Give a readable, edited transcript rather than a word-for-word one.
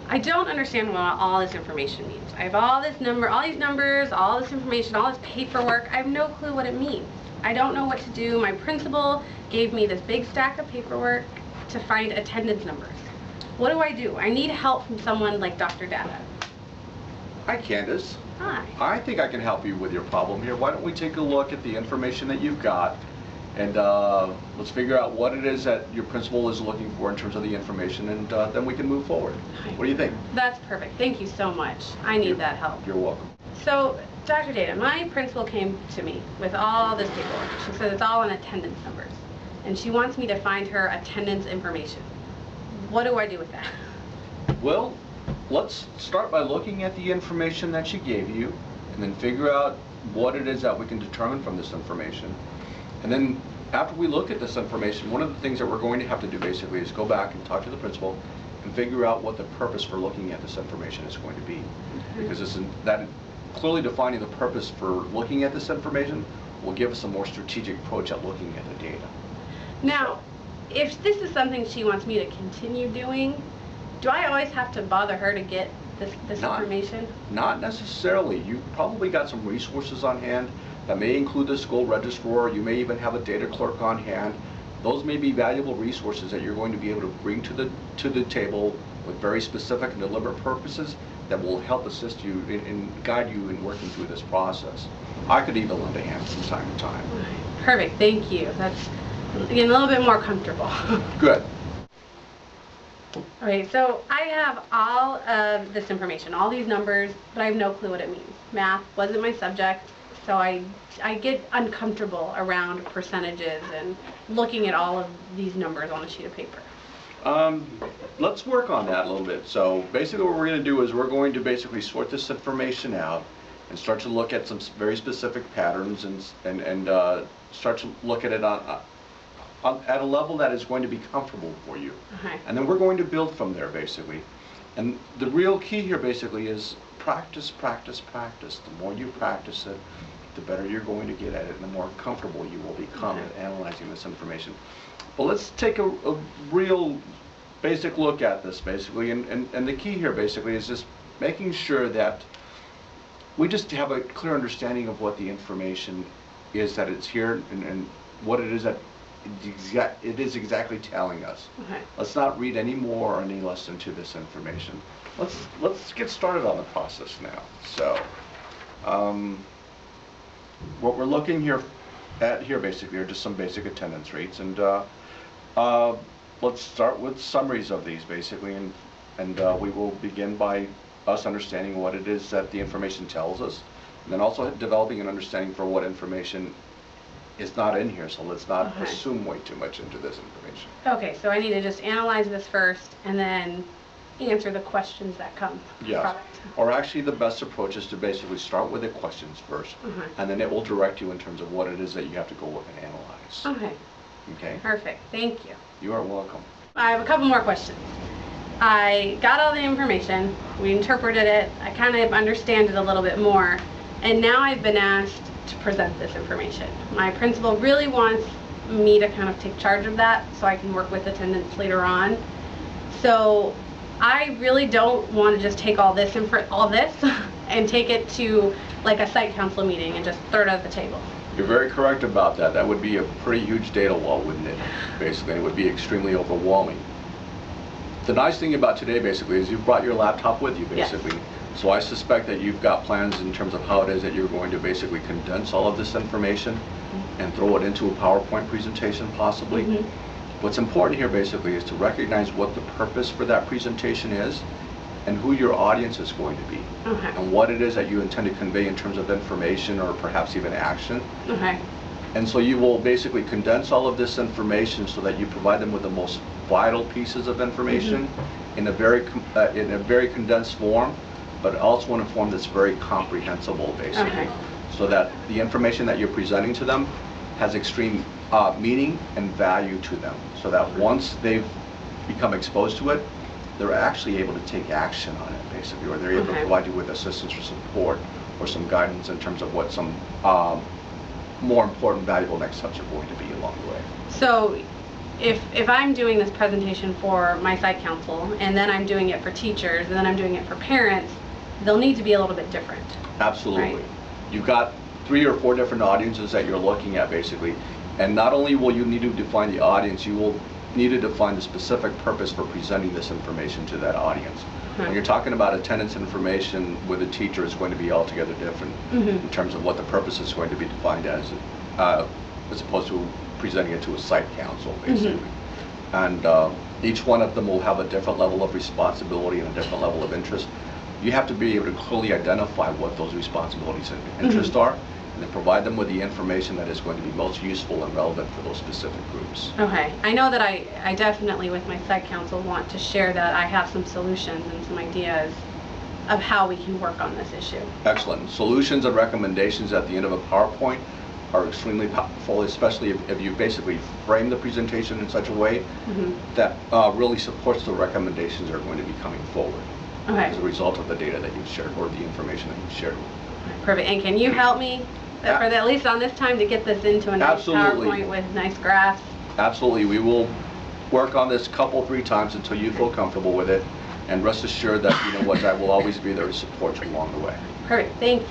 I don't understand what all this information means. I have all these numbers, all this information, all this paperwork. I have no clue what it means. I don't know what to do. My principal gave me this big stack of paperwork to find attendance numbers. What do I do? I need help from someone like Dr. Data. Hi, Candace. Hi. I think I can help you with your problem here. Why don't we take a look at the information that you've got, and let's figure out what it is that your principal is looking for in terms of the information, and then we can move forward. What do you think? That's perfect. Thank you so much. I need that help. You're welcome. So, Dr. Data, my principal came to me with all this paperwork. She said it's all on attendance numbers, and she wants me to find her attendance information. What do I do with that? Well, let's start by looking at the information that she gave you, and then figure out what it is that we can determine from this information. And then after we look at this information, one of the things that we're going to have to do basically is go back and talk to the principal and figure out what the purpose for looking at this information is going to be. Because that clearly defining the purpose for looking at this information will give us a more strategic approach at looking at the data. Now, if this is something she wants me to continue doing, do I always have to bother her to get this information? Not necessarily. You've probably got some resources on hand that may include the school registrar. You may even have a data clerk on hand. Those may be valuable resources that you're going to be able to bring to the table with very specific and deliberate purposes that will help assist you and guide you in working through this process. I could even lend a hand from time to time. Perfect, thank you. That's getting a little bit more comfortable. Good. Okay, so I have all of this information, all these numbers, but I have no clue what it means. Math wasn't my subject, so I get uncomfortable around percentages and looking at all of these numbers on a sheet of paper. Let's work on that a little bit. So basically what we're going to do is we're going to basically sort this information out and start to look at some very specific patterns and start to look at it at a level that is going to be comfortable for you. And then we're going to build from there basically. And the real key here basically is practice, practice, practice. The more you practice it, the better you're going to get at it and the more comfortable you will become at analyzing this information. But let's take a real basic look at this basically, and the key here basically is just making sure that we just have a clear understanding of what the information is that it's here and what it is that it is exactly telling us. Let's not read any more or any less into this information. Let's get started on the process now. So what we're looking at here basically are just some basic attendance rates, and let's start with summaries of these basically, and we will begin by us understanding what it is that the information tells us, and then also developing an understanding for what information is not in here, so let's not assume way too much into this information. Okay, so I need to just analyze this first and then answer the questions that come. Yes, or actually the best approach is to basically start with the questions first, and then it will direct you in terms of what it is that you have to go and analyze. Okay? Perfect, thank you. You are welcome. I have a couple more questions. I got all the information, we interpreted it, I kind of understand it a little bit more, and now I've been asked to present this information. My principal really wants me to kind of take charge of that so I can work with attendance later on. So I really don't want to just take all this and take it to like a site council meeting and just throw it at the table. You're very correct about that. That would be a pretty huge data wall, wouldn't it? Basically, it would be extremely overwhelming. The nice thing about today, basically, is you brought your laptop with you, basically. Yes. So I suspect that you've got plans in terms of how it is that you're going to basically condense all of this information and throw it into a PowerPoint presentation, possibly. What's important here, basically, is to recognize what the purpose for that presentation is and who your audience is going to be, and what it is that you intend to convey in terms of information or perhaps even action. And so you will basically condense all of this information so that you provide them with the most vital pieces of information in a very condensed form, but also in a form that's very comprehensible, basically, so that the information that you're presenting to them has extreme meaning and value to them, so that once they've become exposed to it, they're actually able to take action on it, basically, or they're able to provide you with assistance or support or some guidance in terms of what some more important, valuable next steps are going to be along the way. So if I'm doing this presentation for my site council, and then I'm doing it for teachers, and then I'm doing it for parents, they'll need to be a little bit different. Absolutely. Right. You've got 3 or 4 different audiences that you're looking at basically, and not only will you need to define the audience, you will need to define the specific purpose for presenting this information to that audience. When you're talking about attendance information with a teacher, it's going to be altogether different in terms of what the purpose is going to be defined as opposed to presenting it to a site council, basically. And each one of them will have a different level of responsibility and a different level of interest. You have to be able to clearly identify what those responsibilities and interests are, and then provide them with the information that is going to be most useful and relevant for those specific groups. Okay, I know that I definitely with my site council want to share that I have some solutions and some ideas of how we can work on this issue. Excellent. Solutions and recommendations at the end of a PowerPoint are extremely powerful, especially if you basically frame the presentation in such a way that really supports the recommendations that are going to be coming forward as a result of the data that you've shared or the information that you've shared. Perfect. And can you help me at least on this time to get this into a nice PowerPoint with nice graphs? Absolutely. We will work on this 3 times until you feel comfortable with it, and rest assured that, you know what, I will always be there to support you along the way. Perfect. Thank you.